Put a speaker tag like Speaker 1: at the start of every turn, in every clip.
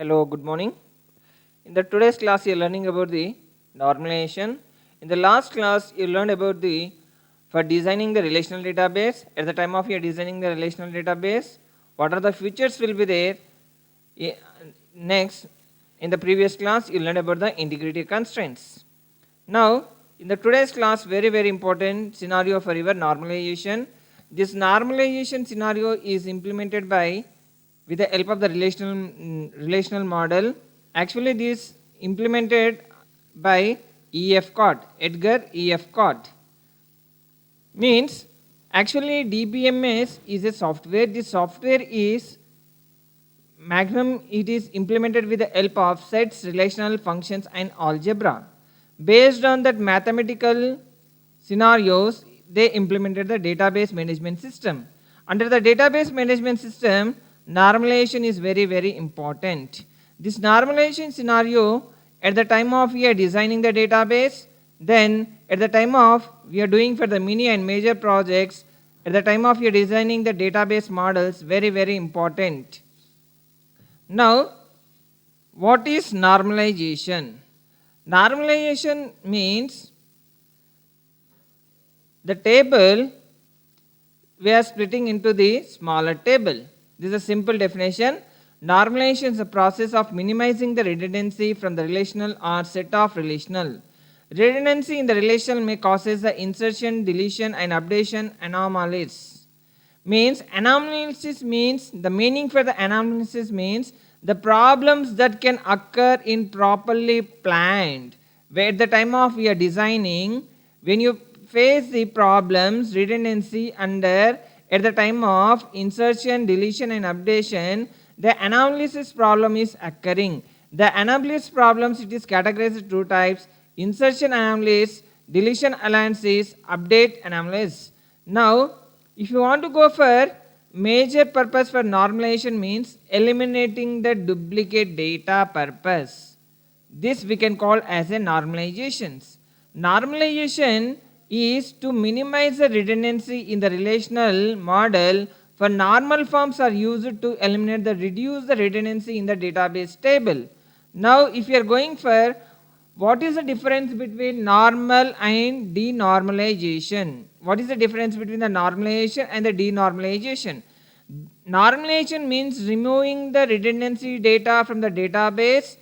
Speaker 1: Hello, good morning. In the today's class, you are learning about the normalization. In the last class, you learned about the for designing the relational database. At the time of your designing the relational database, what are the features will be there? I- Next, in the previous class, you learned about the integrity constraints. Now, in the today's class, very important scenario for your normalization. This normalization scenario is implemented by with the help of the relational model. Actually, this implemented by EF Cott, Edgar EF Cott. Means actually DBMS is a software. This software is maximum it is implemented with the help of sets, relational functions and algebra. Based on that mathematical scenarios, they implemented the database management system. Under the database management system, normalization is very important. This normalization scenario at the time of we are designing the database, then at the time of we are doing for the mini and major projects, at the time of you are designing the database models, very important. Now, what is normalization? Normalization means the table we are splitting into the smaller table. This is a simple definition. Normalization is a process of minimizing the redundancy from the relational or set of relational. Redundancy in the relational may causes the insertion, deletion and updation anomalies. Means analysis means the meaning for the analysis means the problems that can occur in properly planned. Where at the time of we are designing, when you face the problems redundancy under at the time of insertion, deletion and updation, the analysis problem is occurring. The analysis problems it is categorized into two types: insertion analysis, deletion analysis, update analysis. Now if you want to go for major purpose for normalization means eliminating the duplicate data purpose. This we can call as a normalizations. Normalization is to minimize the redundancy in the relational model. For normal forms are used to eliminate the reduce the redundancy in the database table. Now if you are going for what is the difference between normal and denormalization? What is the difference between the normalization and the denormalization? Normalization means removing the redundancy data from the database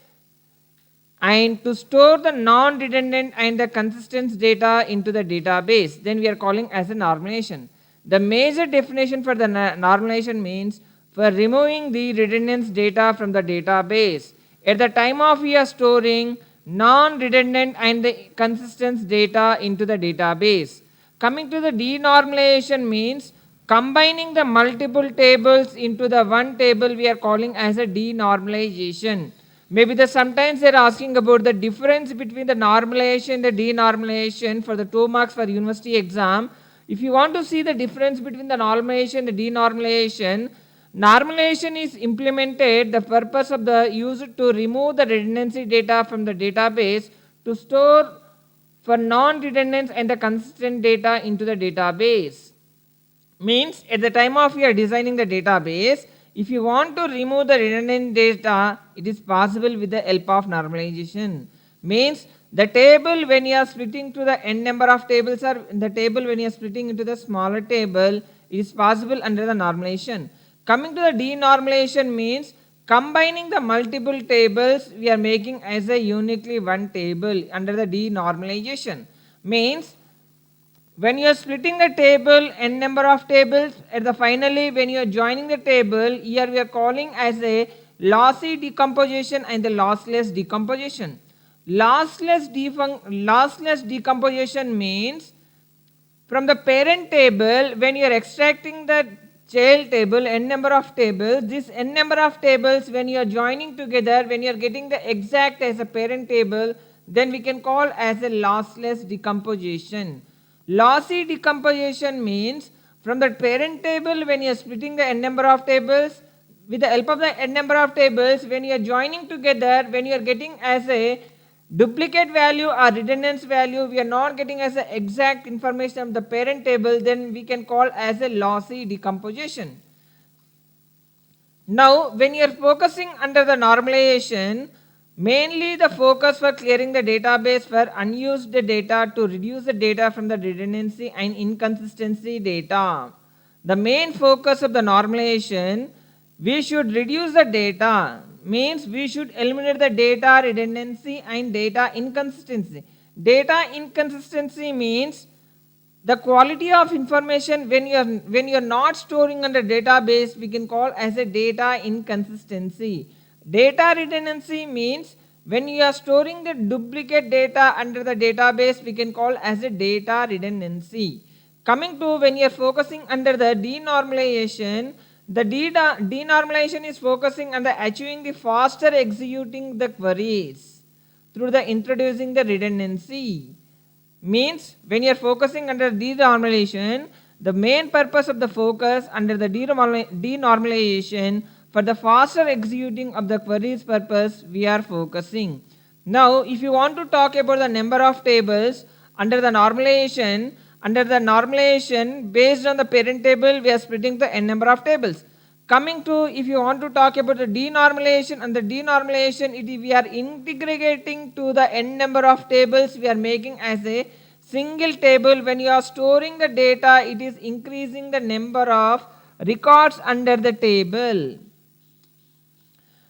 Speaker 1: and to store the non-redundant and the consistent data into the database. Then we are calling as a normalization. The major definition for the normalization means for removing the redundant data from the database. At the time of we are storing non-redundant and the consistent data into the database. Coming to the denormalization means combining the multiple tables into the one table we are calling as a denormalization. Maybe sometimes they are asking about the difference between the normalization and the denormalization for the 2 marks for university exam. If you want to see the difference between the normalization and the denormalization, normalization is implemented the purpose of the user to remove the redundancy data from the database to store for non-redundant and the consistent data into the database. Means at the time of you are designing the database, if you want to remove the redundant data, it is possible with the help of normalization. Means the table when you are splitting to the n number of tables or the table when you are splitting into the smaller table, it is possible under the normalization. Coming to the denormalization means combining the multiple tables we are making as a uniquely one table under the denormalization. Means when you are splitting the table n number of tables at the finally when you are joining the table, here we are calling as a lossy decomposition and the lossless decomposition. Lossless decomposition means from the parent table when you are extracting the child table n number of tables, this n number of tables when you are joining together, when you are getting the exact as a parent table, then we can call as a lossless decomposition. Lossy decomposition means from the parent table when you are splitting the n number of tables, with the help of the n number of tables when you are joining together, when you are getting as a duplicate value or redundant value, we are not getting as a exact information of the parent table, then we can call as a lossy decomposition. Now, when you are focusing under the normalization, mainly the focus for clearing the database for unused data to reduce the data from the redundancy and inconsistency data. The main focus of the normalization, we should reduce the data, means we should eliminate the data redundancy and data inconsistency. Data inconsistency means the quality of information when you are not storing under database, we can call as a data inconsistency. Data redundancy means when you are storing the duplicate data under the database, we can call as a data redundancy. Coming to when you are focusing under the denormalization, the denormalization is focusing on the achieving the faster executing the queries through the introducing the redundancy. Means when you are focusing under denormalization, the main purpose of the focus under the denormalization for the faster executing of the queries purpose we are focusing. Now if you want to talk about the number of tables under the normalization, based on the parent table we are splitting the n number of tables. Coming to if you want to talk about the denormalization, and the denormalization, we are integrating to the n number of tables we are making as a single table. When you are storing the data, it is increasing the number of records under the table.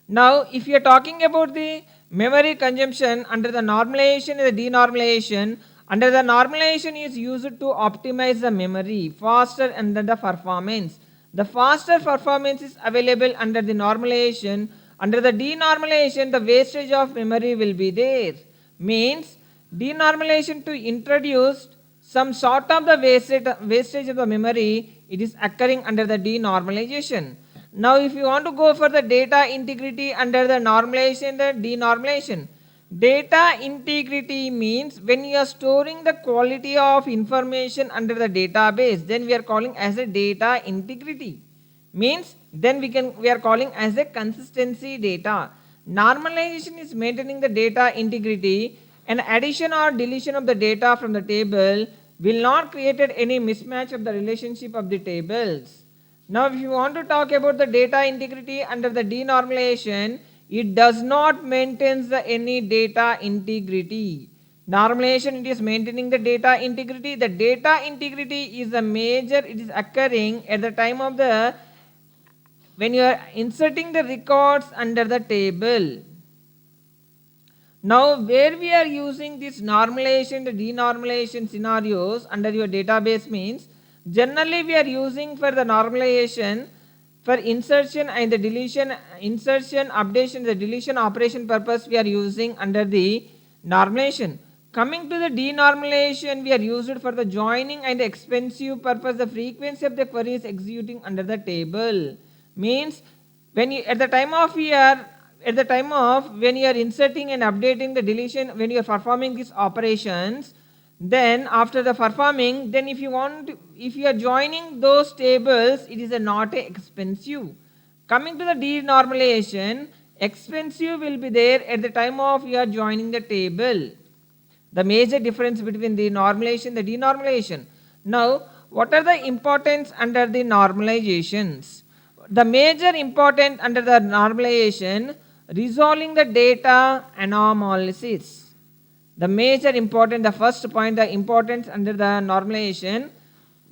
Speaker 1: Now if you are talking about the memory consumption under the normalization and the denormalization, under the normalization is used to optimize the memory faster and the performance. The faster performance is available under the normalization. Under the denormalization, the wastage of memory will be there. Means denormalization to introduce some sort of the wastage of the memory, it is occurring under the denormalization. Now if you want to go for the data integrity under the normalization, the denormalization. Data integrity means when you are storing the quality of information under the database, then we are calling as a data integrity. Means then we are calling as a consistency data. Normalization is maintaining the data integrity, and addition or deletion of the data from the table will not create any mismatch of the relationship of the tables. Now if you want to talk about the data integrity under the denormalization, it does not maintain any data integrity. Normalization, it is maintaining the data integrity. The data integrity is a major, it is occurring at the time of the when you are inserting the records under the table. Now where we are using this normalization, the denormalization scenarios under your database means, generally we are using for the normalization for insertion and the deletion, insertion, updation, the deletion operation purpose we are using under the normalization. Coming to the denormalization, we are used for the joining and the expensive purpose, the frequency of the queries executing under the table. Means when you at the time of when you are inserting and updating the deletion, when you are performing these operations, then after the performing, then if you are joining those tables, it is not expensive. Coming to the denormalization, expensive will be there at the time of you are joining the table. The major difference between the normalization and the denormalization. Now what are the importance under the normalizations? The major important under the normalization, resolving the data anomalies. The major important, the first point, the importance under the normalization,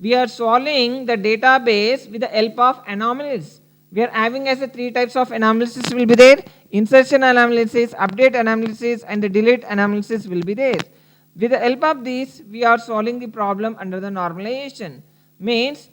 Speaker 1: we are solving the database with the help of anomalies. We are having as a three types of analysis will be there: insertion analysis, update analysis, and the delete analysis will be there. With the help of these, we are solving the problem under the normalization. Means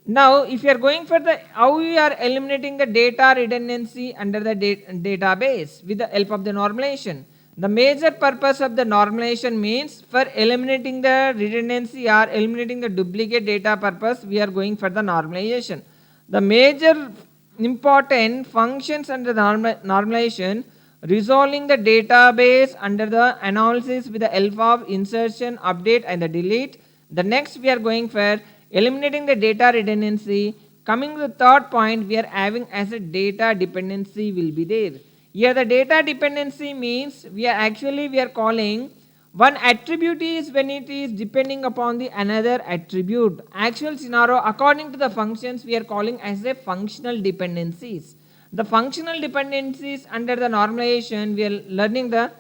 Speaker 1: now if you are going for the how you are eliminating the data redundancy under the database with the help of the normalization. The major purpose of the normalization means for eliminating the redundancy or eliminating the duplicate data purpose, we are going for the normalization. The major important functions under the normalization, resolving the database under the analysis with the help of insertion, update, and the delete. The next we are going for eliminating the data redundancy. Coming to the third point, we are having as a data dependency will be there. Here the data dependency means we are calling One attribute is when it is depending upon the another attribute. Actual scenario, according to the functions, we are calling as a functional dependencies. The functional dependencies under the normalization, we are learning the,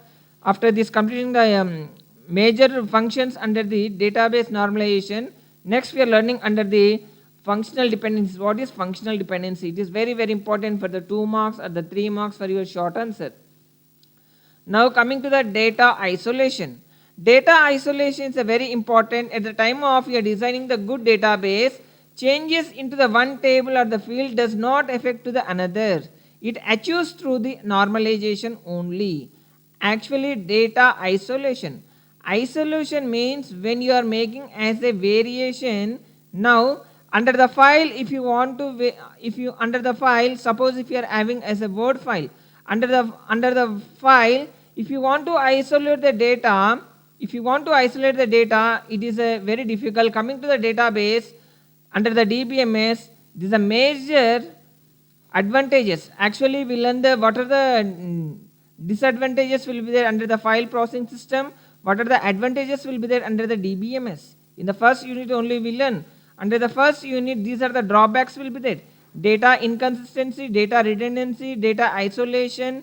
Speaker 1: after this completing the major functions under the database normalization, next we are learning under the functional dependencies. What is functional dependency? It is very, very important for the 2 marks or the 3 marks for your short answer. Now coming to the data isolation. Data isolation is a very important at the time of you are designing the good database. Changes into the one table or the field does not affect to the another. It achieves through the normalization only. Actually, data isolation. Isolation means when you are making as a variation. Now under the file, if you want to, if you under the file, suppose if you are having as a Word file, under the file, if you want to isolate the data, it is a very difficult. Coming to the database under the DBMS, this is a major advantages. Actually, we learn the what are the disadvantages will be there under the file processing system. What are the advantages will be there under the DBMS. In the first unit only we learn. Under the first unit, these are the drawbacks will be there. Data inconsistency, data redundancy, data isolation.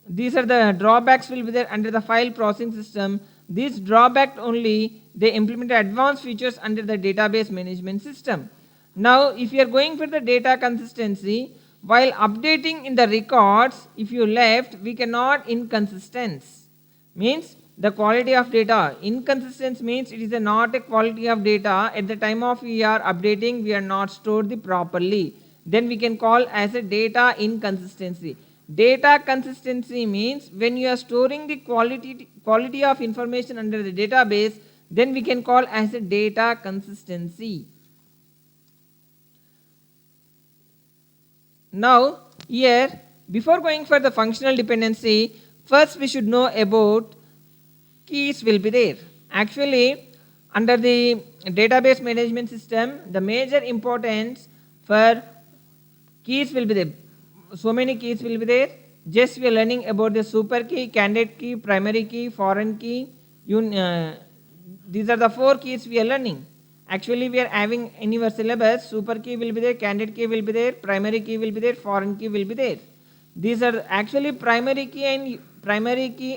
Speaker 1: These are the drawbacks will be there under the file processing system. These drawback only, they implement advanced features under the database management system. Now, if you are going for the data consistency, while updating in the records, if you left, we cannot inconsistence. Means the quality of data. Inconsistence means it is not a quality of data. At the time of we are updating, we are not stored the properly. Then we can call as a data inconsistency. Data consistency means when you are storing the quality of information under the database, then we can call as a data consistency. Now here, before going for the functional dependency, first we should know about keys will be there. Actually, under the database management system, the major importance for keys will be there. So many keys will be there. Just we are learning about the super key, candidate key, primary key, foreign key. These are the 4 keys we are learning. Actually, we are having in your syllabus, super key will be there, candidate key will be there, primary key will be there, foreign key will be there. These are actually primary key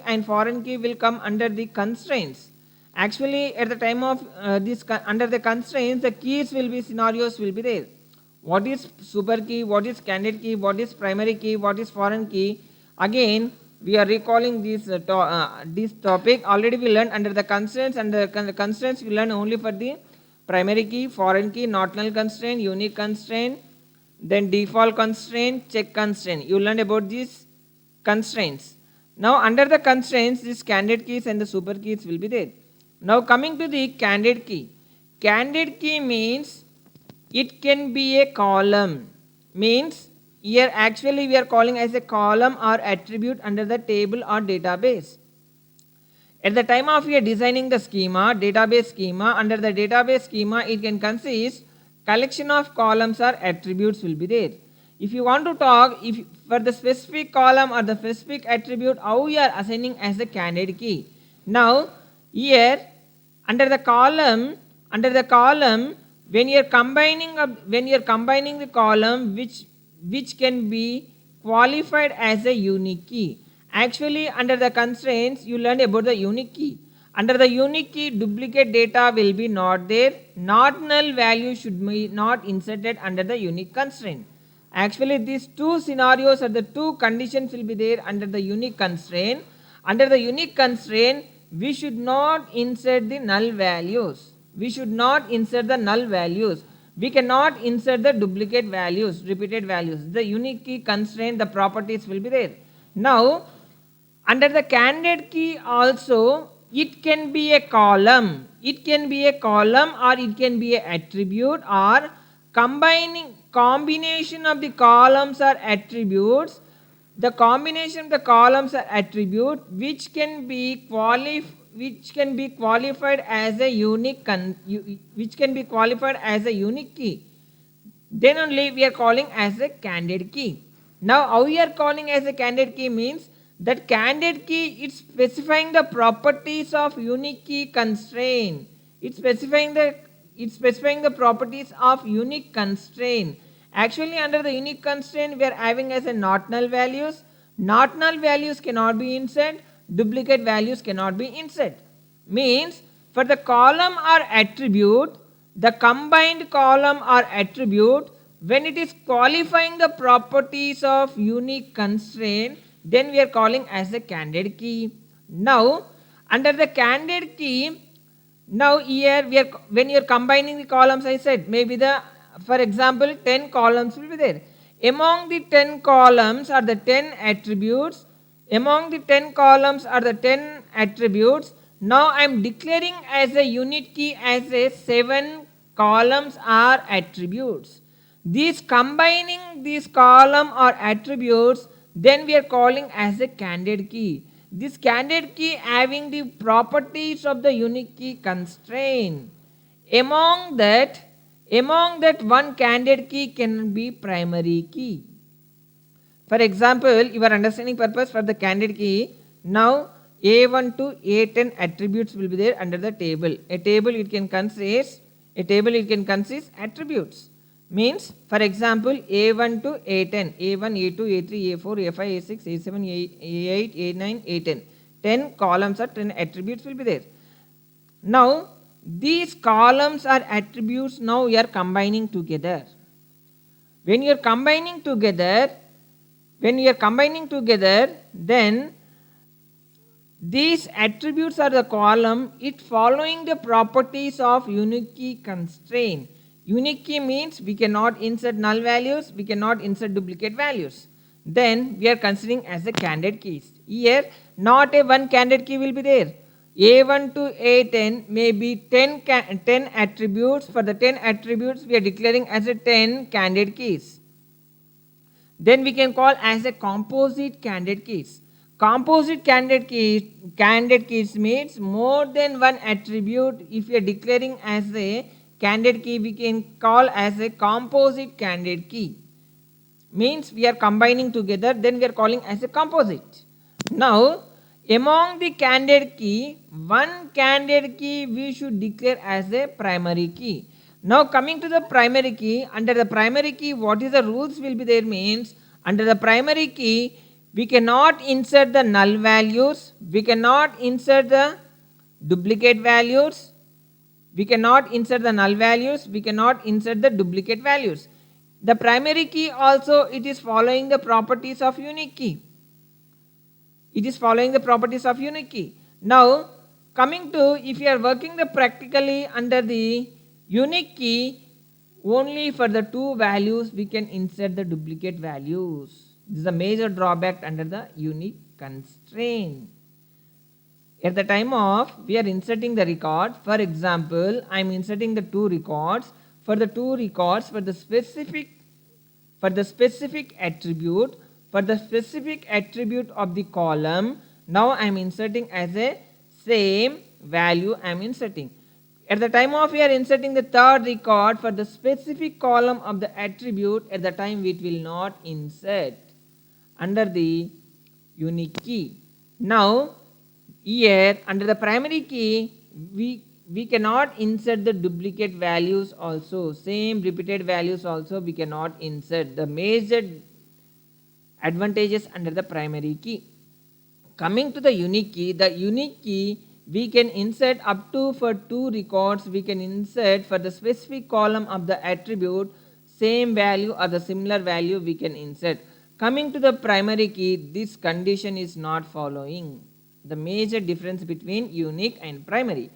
Speaker 1: and foreign key will come under the constraints. Actually, at the time of this under the constraints, the keys will be scenarios will be there. What is super key, what is candidate key, what is primary key, what is foreign key. Again, we are recalling this topic. Already we learned under the constraints, and the constraints we learn only for the primary key, foreign key, not null constraint, unique constraint, then default constraint, check constraint. You learned about these constraints. Now under the constraints, these candidate keys and the super keys will be there. Now coming to the candidate key. Candidate key means it can be a column. Means here actually we are calling as a column or attribute under the table or database. At the time of we are designing the schema, database schema, under the database schema it can consist collection of columns or attributes will be there. If you want to talk if for the specific column or the specific attribute, how you are assigning as a candidate key. Now here under the column when you are combining the column which can be qualified as a unique key. Actually under the constraints you learn about the unique key. Under the unique key, duplicate data will be not there. Not null value should be not inserted under the unique constraint. Actually these 2 scenarios or the 2 conditions will be there under the unique constraint. Under the unique constraint, we should not insert the null values. We should not insert the null values. We cannot insert the duplicate values, repeated values. The unique key constraint, the properties will be there. Now, under the candidate key also, it can be a column. It can be a column or it can be an attribute, or combination of the columns or attributes. The combination of the columns or attribute which can be qualified as a unique key, then only we are calling as a candidate key. Now how we are calling as a candidate key means That candidate key, it's specifying the properties of unique key constraint. It's specifying the properties of unique constraint. Actually, under the unique constraint, we are having as a not null values. Not null values cannot be inserted. Duplicate values cannot be inserted. Means for the column or attribute, the combined column or attribute, when it is qualifying the properties of unique constraint, then we are calling as a candidate key. Now, under the candidate key, now here we are, when you are combining the columns, I said maybe the, for example, 10 columns will be there. Among the 10 columns are the 10 attributes. Among the 10 columns are the 10 attributes. Now I am declaring as a unit key as a 7 columns are attributes. These combining these column or attributes, then we are calling as a candidate key. This candidate key having the properties of the unique key constraint. Among that one candidate key can be primary key. For example, your understanding purpose for the candidate key, now A1 to A10 attributes will be there under the table. A table it can consist attributes. Means, for example, A1 to A10, A1, A2, A3, A4, A5, A6, A7, A8, A9, A10. 10 columns or 10 attributes will be there. Now, these columns or attributes now you are combining together. When you are combining together, then these attributes are the column, it following the properties of unique key constraint. Unique key means we cannot insert null values, we cannot insert duplicate values. Then we are considering as a candidate keys. Here not a one candidate key will be there. A1 to A10 may be 10 attributes. For the 10 attributes we are declaring as a 10 candidate keys. Then we can call as a composite candidate keys. Composite candidate keys means more than one attribute. If we are declaring as a candidate key, we can call as a composite candidate key. Means we are combining together, then we are calling as a composite. Now, among the candidate key, one candidate key we should declare as a primary key. Now coming to the primary key, under the primary key, what is the rules will be there means, under the primary key, we cannot insert the null values, we cannot insert the duplicate values, we cannot insert the null values, we cannot insert the duplicate values. The primary key also, it is following the properties of unique key. It is following the properties of unique key. Now, coming to, if you are working the practically under the unique key, only for the two values we can insert the duplicate values. This is a major drawback under the unique constraint. At the time of we are inserting the record, for example, I am inserting the two records. For the two records, for the specific attribute, of the column, now I am inserting as a same value I am inserting. At the time of we are inserting the third record for the specific column of the attribute, at the time it will not insert under the unique key. Now here under the primary key we cannot insert the duplicate values also, same repeated values also we cannot insert. The major advantages under the primary key. Coming to the unique key we can insert up to for two records, we can insert for the specific column of the attribute same value or the similar value we can insert. Coming to the primary key, this condition is not following. The major difference between unique and primary.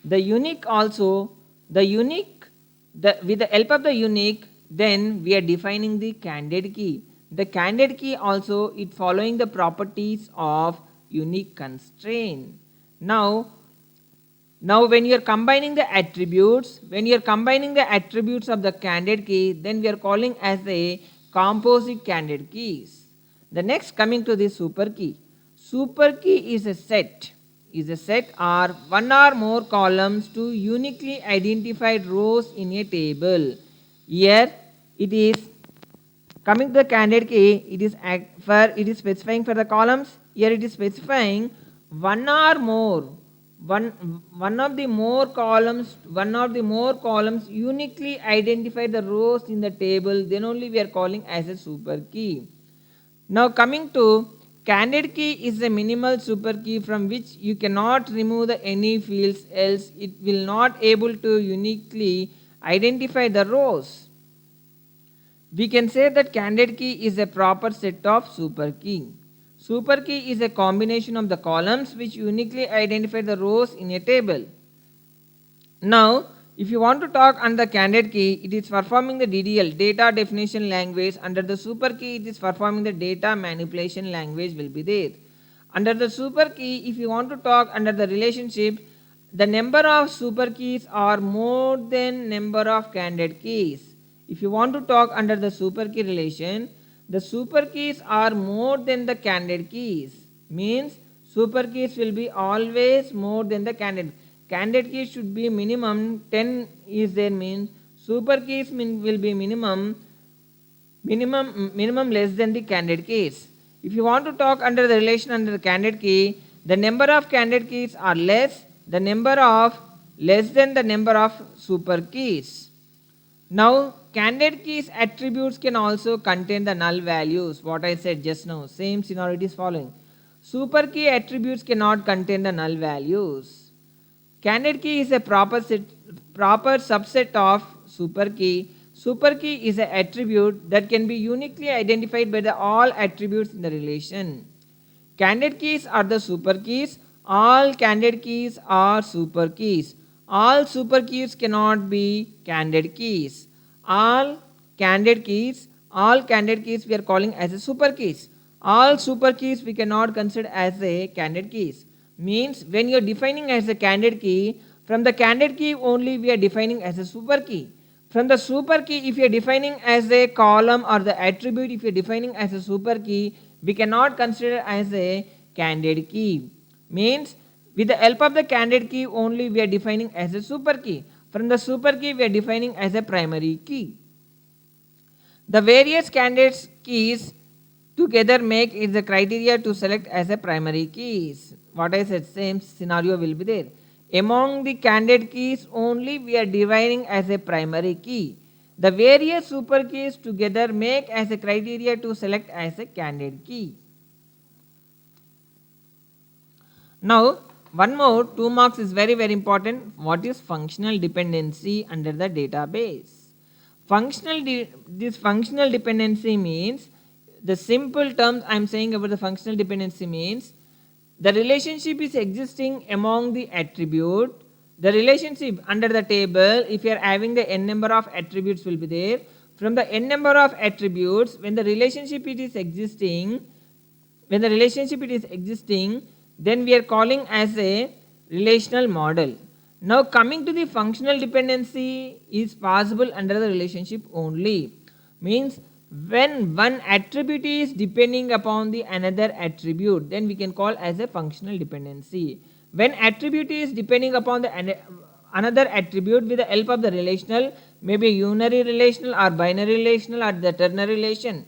Speaker 1: The unique also, with the help of the unique, then we are defining the candidate key. The candidate key also, it following the properties of unique constraint. Now when you are combining the attributes, of the candidate key, then we are calling as a composite candidate keys. The next, coming to the super key. Super key is a set or one or more columns to uniquely identified rows in a table. Here it is coming to the candidate key, it is specifying for the columns here it is specifying one or more, one of the more columns uniquely identify the rows in the table, then only we are calling as a super key. Now coming to candidate key is a minimal super key from which you cannot remove the any fields, else it will not able to uniquely identify the rows. We can say that candidate key is a proper set of super key. Super key is a combination of the columns which uniquely identify the rows in a table. Now, if you want to talk under the candidate key, it is performing the DDL, data definition language. Under the super key, it is performing the data manipulation language will be there. Under the super key, if you want to talk under the relationship, the number of super keys are more than number of candidate keys. If you want to talk under the super key relation, the super keys are more than the candidate keys. Means super keys will be always more than the candidate. Candidate keys should be minimum 10 is there, means super keys will be minimum less than the candidate keys. If you want to talk under the relation under the candidate key, the number of candidate keys are less than the number of super keys. Now candidate keys attributes can also contain the null values. What I said just now, same scenario it is following. Super key attributes cannot contain the null values. Candidate key is a proper subset of super key. Super key is an attribute that can be uniquely identified by the all attributes in the relation. Candidate keys are the super keys. All candidate keys are super keys. All super keys cannot be candidate keys. All candidate keys we are calling as a super keys. All super keys we cannot consider as a candidate keys. Means when you are defining as a candidate key, from the candidate key only we are defining as a super key. From the super key, if you are defining as a column or the attribute, if you are defining as a super key, we cannot consider as a candidate key. Means with the help of the candidate key only we are defining as a super key. From the super key we are defining as a primary key. The various candidate keys together make it the criteria to select as a primary keys. What I said, same scenario will be there. Among the candidate keys only we are defining as a primary key. The various super keys together make as a criteria to select as a candidate key. Now one more 2 marks is very important. What is functional dependency under the database? This functional dependency means, the simple terms I am saying about the functional dependency means, the relationship is existing among the attribute. The relationship under the table, if you are having the n number of attributes will be there. From the n number of attributes, when the relationship it is existing, then we are calling as a relational model. Now coming to the functional dependency is possible under the relationship only. Means when one attribute is depending upon the another attribute, then we can call as a functional dependency. When attribute is depending upon the another attribute with the help of the relational, maybe unary relational or binary relational or the ternary relation,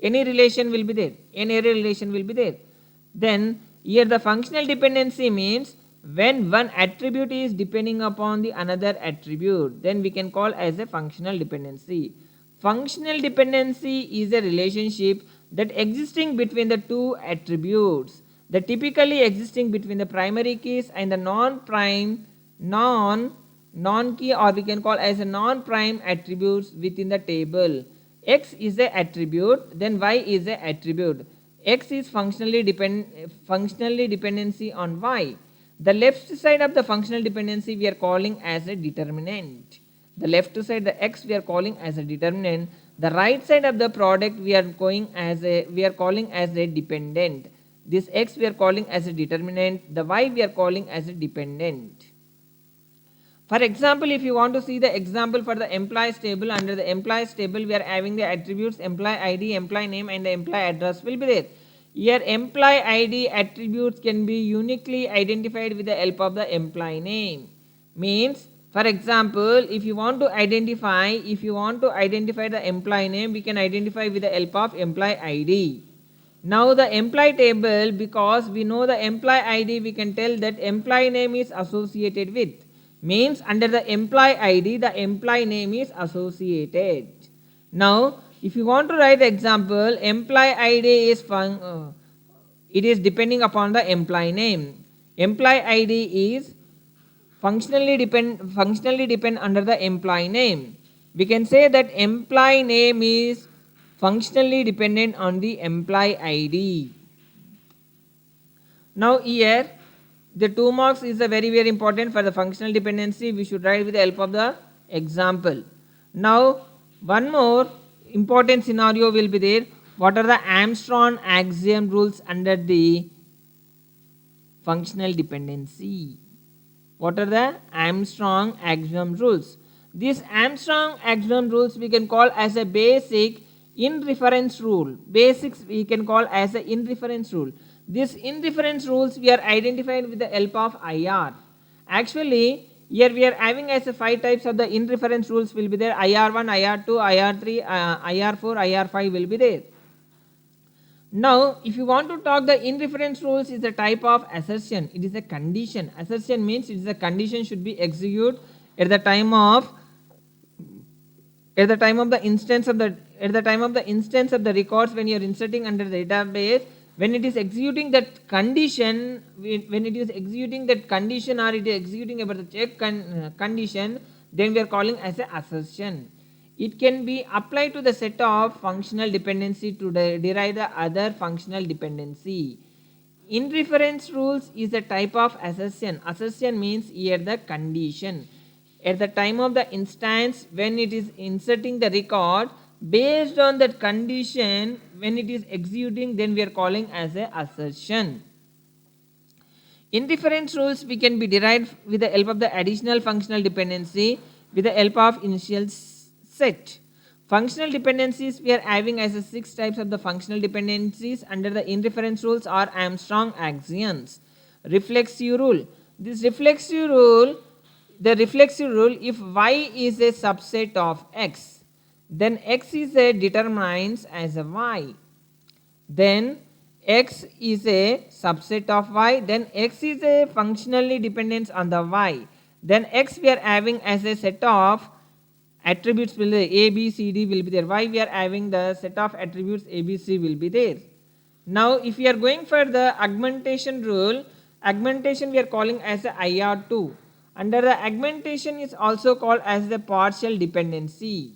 Speaker 1: any relation will be there. Then here the functional dependency means when one attribute is depending upon the another attribute, then we can call as a functional dependency. Functional dependency is a relationship that existing between the two attributes, that typically existing between the primary keys and the non-key, or we can call as a non-prime attributes within the table. X is a attribute, then Y is a attribute. X is functionally dependency on Y. The left side of the functional dependency we are calling as a determinant. The left side, the X, we are calling as a determinant. The right side of the product we are calling as a dependent. This X we are calling as a determinant. The Y we are calling as a dependent. For example, if you want to see the example for the employees table, under the employees table we are having the attributes employee ID, employee name and the employee address will be there. Here employee ID attributes can be uniquely identified with the help of the employee name. Means, for example, if you want to identify the employee name, we can identify with the help of employee ID. Now the employee table, because we know the employee ID, we can tell that employee name is associated with. Means under the employee ID, the employee name is associated. Now, if you want to write the example, employee ID is it is depending upon the employee name. Employee ID is functionally depend under the employee name. We can say that employee name is functionally dependent on the employee ID. Now here the 2 marks is a very important for the functional dependency. We should write with the help of the example. Now one more important scenario will be there. What are the Armstrong axiom rules under the functional dependency? What are the Armstrong axiom rules? These Armstrong axiom rules we can call as a basic inference rule. Basics we can call as a inference rule. These inference rules we are identified with the help of IR. Actually, here we are having as a 5 types of the inference rules will be there. IR1, IR2, IR3, IR4, IR5 will be there. Now, if you want to talk the inference rules is a type of assertion. It is a condition. Assertion means it is a condition should be executed at the time of the instance of the records when you are inserting under the database. When it is executing that condition, or it is executing about the check condition, then we are calling as a assertion. It can be applied to the set of functional dependency to derive the other functional dependency. Inference rules is a type of assertion. Assertion means here the condition. At the time of the instance when it is inserting the record, based on that condition when it is executing, then we are calling as a assertion. Inference rules we can be derived with the help of the additional functional dependency with the help of initial set. Functional dependencies we are having as a 6 types of the functional dependencies under the inference rules are Armstrong axioms. Reflexive rule. This reflexive rule, if y is a subset of x, then x is a determines as a y. Then x is a subset of y, then x is a functionally dependence on the y. Then x we are having as a set of attributes will be A, B, C, D will be there. Why we are having the set of attributes A, B, C will be there. Now if we are going for the augmentation rule, augmentation we are calling as a IR2. Under the augmentation is also called as the partial dependency.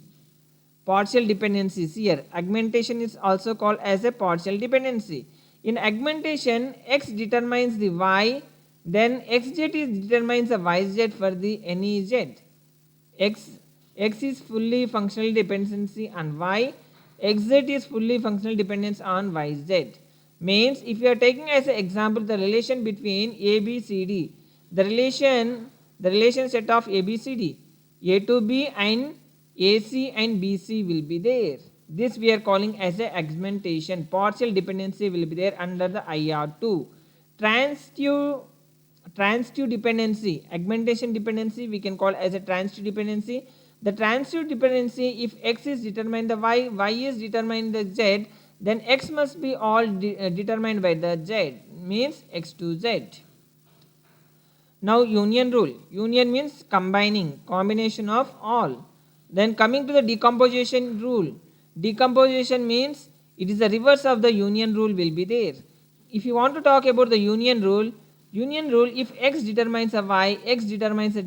Speaker 1: Partial dependencies here. Augmentation is also called as a partial dependency. In augmentation, x determines the y, then xz determines the yz for the any z. X is fully functional dependency on y, xz is fully functional dependence on yz. Means if you are taking as an example the relation between A, B, C, D, the relation set of A, B, C, D, A to B and AC and BC will be there. This we are calling as a augmentation. Partial dependency will be there under the IR2. Transitive dependency, augmentation dependency we can call as a transitive dependency. The transitive dependency, if x is determined the y is determined the z, then x must be all determined by the z, means x to z. Now union rule. Union means combination of all. Then coming to the decomposition rule. Decomposition means it is the reverse of the union rule will be there. If you want to talk about the union rule, if x determines a y, x determines a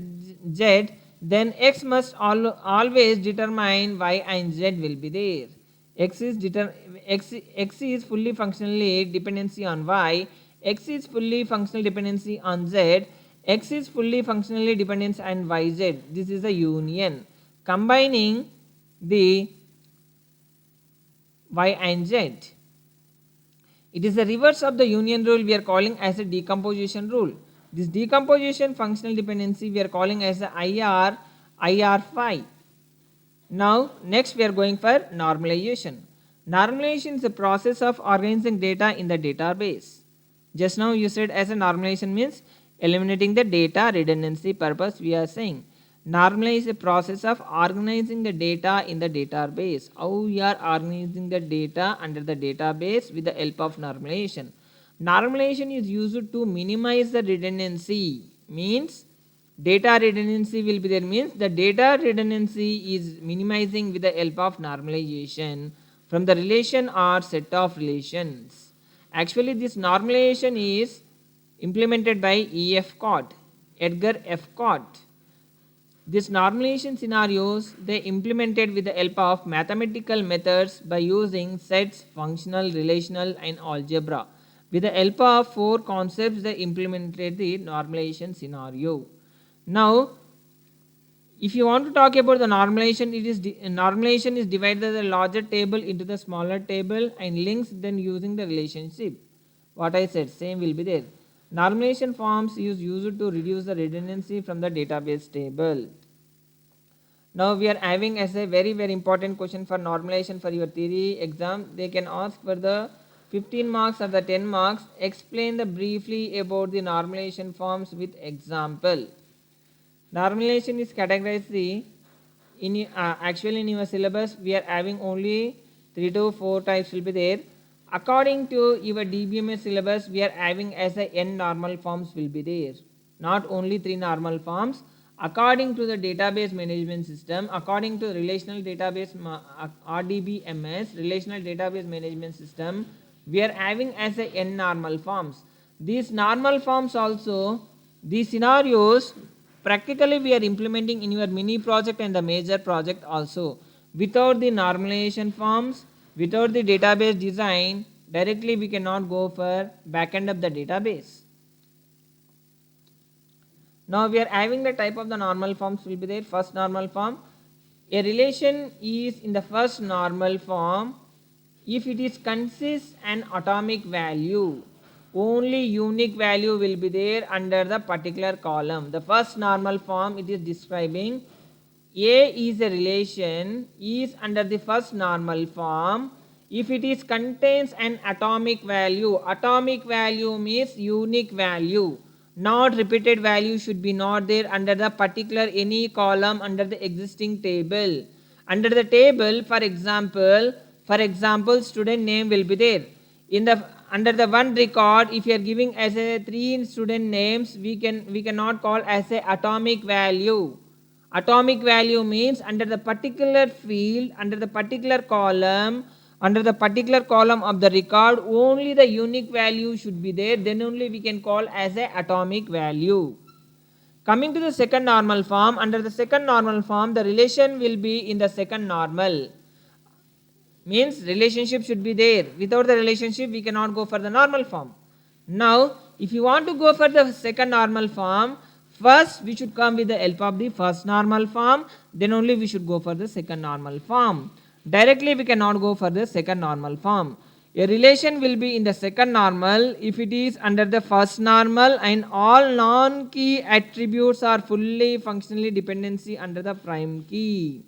Speaker 1: z, then x must always determine y and z will be there. X is fully functionally dependency on y, x is fully functional dependency on z, x is fully functionally dependence on yz. This is a union combining the y and z. It is the reverse of the union rule we are calling as a decomposition rule. This decomposition functional dependency we are calling as the IR5. Now next we are going for normalization. Normalization is the process of organizing data in the database. Just now you said as a normalization means eliminating the data redundancy purpose we are saying. Normalize is a process of organizing the data in the database. How we are organizing the data under the database with the help of normalization. Normalization is used to minimize the redundancy. Means data redundancy will be there, means the data redundancy is minimizing with the help of normalization from the relation or set of relations. Actually, this normalization is implemented by E.F. Cott, Edgar F. Cott. These normalization scenarios they implemented with the help of mathematical methods by using sets, functional, relational and algebra. With the help of four concepts they implemented the normalization scenario. Now, if you want to talk about the normalization, normalization is divided the larger table into the smaller table and links then using the relationship. What I said, same will be there. Normalization forms is used to reduce the redundancy from the database table. Now we are having as a very important question for normalization for your theory exam. They can ask for the 15 marks or the 10 marks. Explain the briefly about the normalization forms with example. Normalization is categorized actually in your syllabus we are having only 3 to 4 types will be there. According to your DBMS syllabus we are having as a n normal forms will be there. Not only 3 normal forms. According to the database management system, according to the relational database RDBMS, relational database management system, we are having as a n normal forms. These normal forms also, these scenarios practically we are implementing in your mini project and the major project also. Without the normalization forms, without the database design, directly we cannot go for backend of the database. Now we are having the type of the normal forms will be there. First normal form, a relation is in the first normal form if it is consists an atomic value. Only unique value will be there under the particular column. The first normal form it is describing A is a relation is under the first normal form if it is contains an atomic value. Atomic value means unique value. Not repeated value should be not there under the particular any column under the existing table. Under the table, for example, student name will be there. In the under the one record, if you are giving as a 3 student names, we cannot call as a atomic value. Atomic value means under the particular field, under the particular column, under the particular column of the record only the unique value should be there, then only we can call as a atomic value. Coming to the second normal form, under the second normal form the relation will be in the second normal, means relationship should be there. Without the relationship we cannot go for the normal form. Now if you want to go for the second normal form, first we should come with the help of the first normal form, then only we should go for the second normal form. Directly we cannot go for the second normal form. A relation will be in the second normal if it is under the first normal and all non-key attributes are fully functionally dependency under the prime key.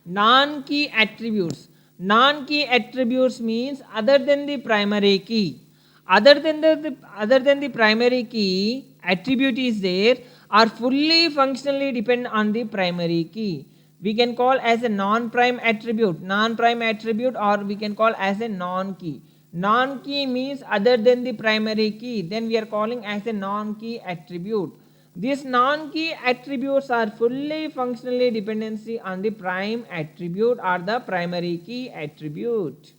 Speaker 1: Non-key attributes. Non-key attributes means other than the primary key. Other than the primary key attribute is there are fully functionally depend on the primary key. We can call as a non-prime attribute, or we can call as a non-key. Non-key means other than the primary key, then we are calling as a non-key attribute. These non-key attributes are fully functionally dependency on the prime attribute or the primary key attribute.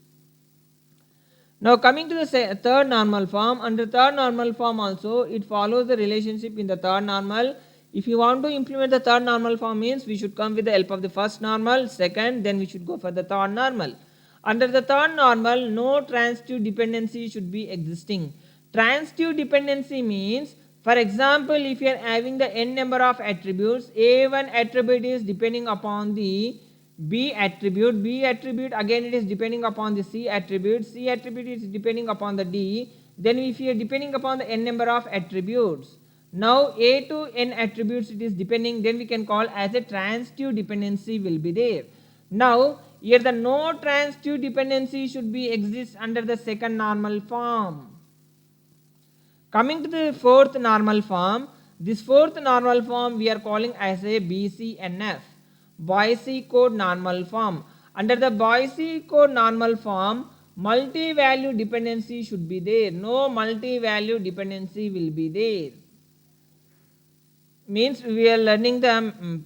Speaker 1: Now coming to the third normal form, under third normal form also it follows the relationship in the third normal. If you want to implement the third normal form means we should come with the help of the first normal, second, then we should go for the third normal. Under the third normal, no transitive dependency should be existing. Transitive dependency means, for example, if you are having the n number of attributes, A1 attribute is depending upon the B attribute again it is depending upon the C attribute is depending upon the D, then if you are depending upon the n number of attributes. Now A to n attributes it is depending, then we can call as a transitive dependency will be there. Now here the no transitive dependency should be exist under the second normal form. Coming to the fourth normal form, This fourth normal form we are calling as a BCNF, Boise code normal form. Under the Boise code normal form, multi-value dependency should be there. No multi-value dependency will be there. Means we are learning the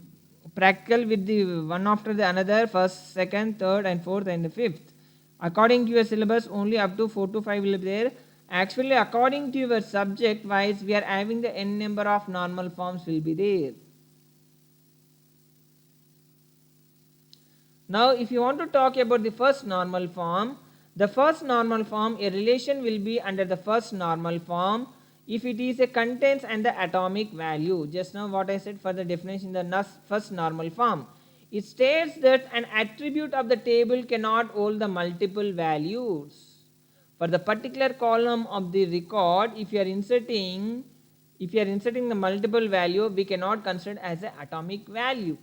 Speaker 1: practical with the one after the another, first, second, third and fourth and the fifth. According to your syllabus, only up to 4 to 5 will be there. Actually, according to your subject wise, we are having the n number of normal forms will be there. Now, if you want to talk about the first normal form, the first normal form, a relation will be under the first normal form if it is a contents and the atomic value. Just now what I said for the definition in the first normal form. It states that an attribute of the table cannot hold the multiple values. For the particular column of the record, if you are inserting the multiple value, we cannot consider as an atomic value.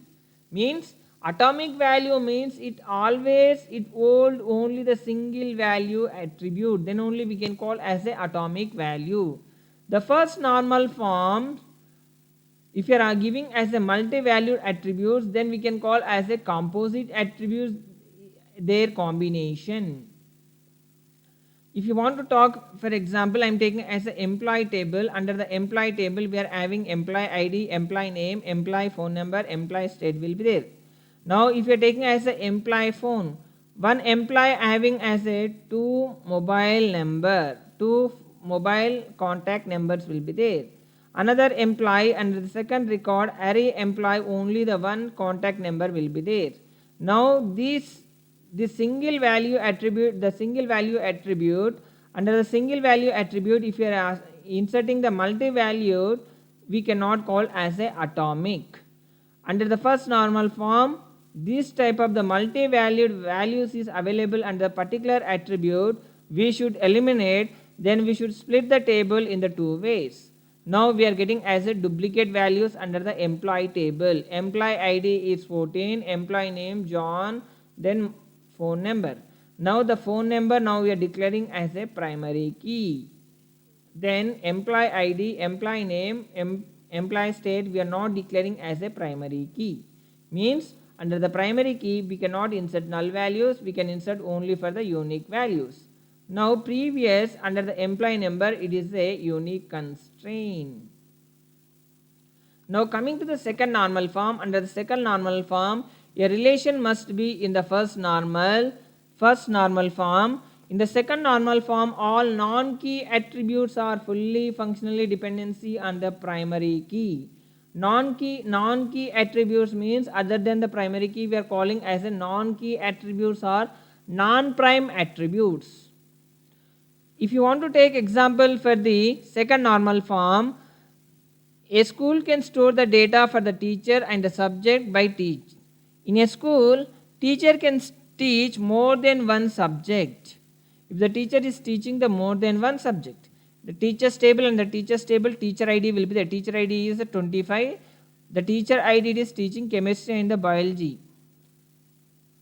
Speaker 1: Means atomic value means it hold only the single value attribute, then only we can call as a atomic value. The first normal form, if you are giving as a multi-valued attributes, then we can call as a composite attributes their combination. If you want to talk, for example, I am taking as an employee table. Under the employee table, we are having employee ID, employee name, employee phone number, employee state will be there. Now, if you are taking as an employee phone, one employee having as a two mobile contact numbers will be there. Another employee under the second record, array employee, only the one contact number will be there. Now, the single value attribute, under the single value attribute, if you are inserting the multi-valued, we cannot call as a atomic. Under the first normal form, this type of the multi-valued values is available under the particular attribute, we should eliminate, then we should split the table in the two ways. Now we are getting as a duplicate values under the employee table. Employee ID is 14, employee name John, then phone number. Now the phone number now we are declaring as a primary key. Then employee ID, employee name, employee state we are not declaring as a primary key. Means under the primary key we cannot insert null values, we can insert only for the unique values. Now previous under the employee number it is a unique constraint. Now coming to the second normal form, under the second normal form a relation must be in the first normal form. In the second normal form, all non-key attributes are fully functionally dependency on the primary key. Non-key attributes means other than the primary key we are calling as a non-key attributes or non-prime attributes. If you want to take example for the second normal form, a school can store the data for the teacher and the subject by teach. In a school, teacher can teach more than one subject. If the teacher is teaching the more than one subject, the teacher's table and the teacher's table, teacher ID will be there. Teacher ID is 25. The teacher ID is teaching chemistry and the biology.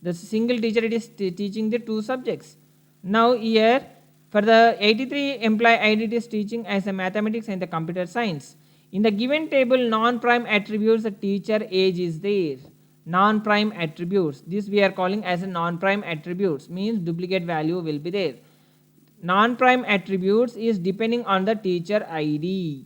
Speaker 1: The single teacher it is teaching the two subjects. Now here for the 83 employee ID it is teaching as a mathematics and the computer science. In the given table non-prime attributes the teacher age is there. Non-prime attributes, this we are calling as a non-prime attributes, means duplicate value will be there. Non-prime attributes is depending on the teacher ID,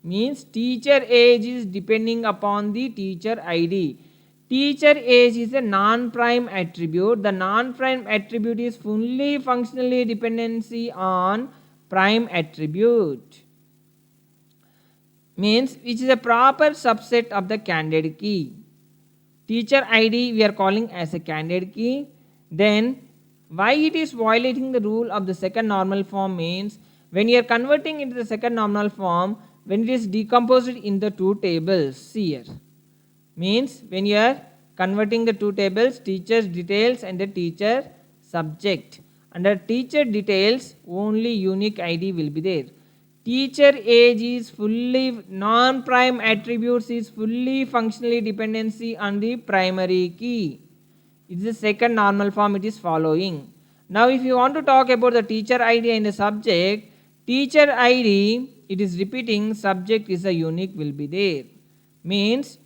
Speaker 1: means teacher age is depending upon the teacher ID. Teacher age is a non-prime attribute. The non-prime attribute is fully functionally dependency on prime attribute, means which is a proper subset of the candidate key. Teacher ID we are calling as a candidate key. Then why it is violating the rule of the second normal form means when you are converting into the second normal form, when it is decomposed in the two tables here, means when you are converting the two tables, teacher's details and the teacher subject. Under teacher details only unique ID will be there. Teacher age is fully non-prime attributes is fully functionally dependency on the primary key. It is the second normal form it is following. Now if you want to talk about the teacher ID and the subject, teacher ID it is repeating, subject is a unique will be there. Means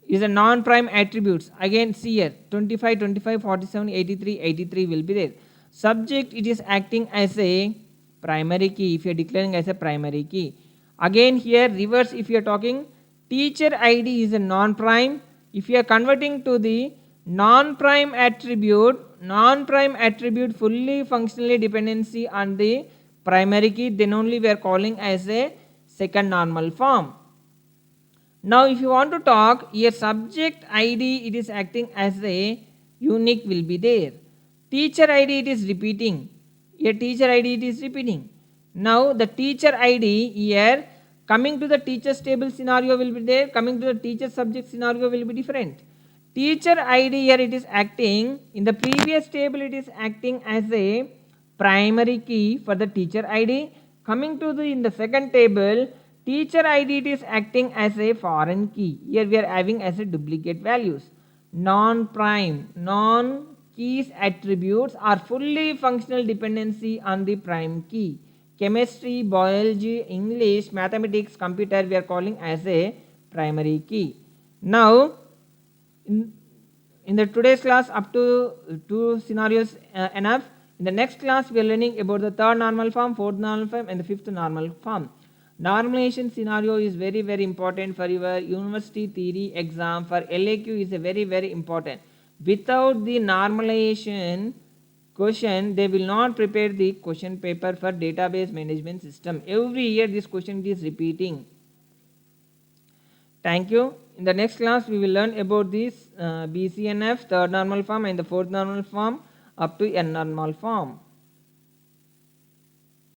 Speaker 1: is a non-prime attributes. Again see here 25, 25, 47, 83, 83 will be there. Subject, it is acting as a primary key if you are declaring as a primary key. Again here reverse, if you are talking teacher ID is a non-prime. If you are converting to the non-prime attribute fully functionally dependency on the primary key, then only we are calling as a second normal form. Now if you want to talk here, subject ID, it is acting as a unique will be there. Teacher ID, it is repeating. Here teacher ID, it is repeating. Now the teacher ID here, coming to the teacher's table scenario will be there, coming to the teacher subject scenario will be different. Teacher ID here, it is acting in the previous table, it is acting as a primary key for the teacher ID. Coming to the in the second table, teacher ID, it is acting as a foreign key. Here we are having as a duplicate values. Non-prime, non-keys attributes are fully functional dependency on the prime key. Chemistry, biology, English, mathematics, computer, we are calling as a primary key. Now in the today's class, up to two scenarios enough. In the next class we are learning about the third normal form, fourth normal form and the fifth normal form. Normalization scenario is very important for your university theory exam. For LAQ is a very important. Without the normalization question, they will not prepare the question paper for database management system. Every year this question is repeating. Thank you. In the next class, we will learn about this BCNF, third normal form and the fourth normal form up to N normal form.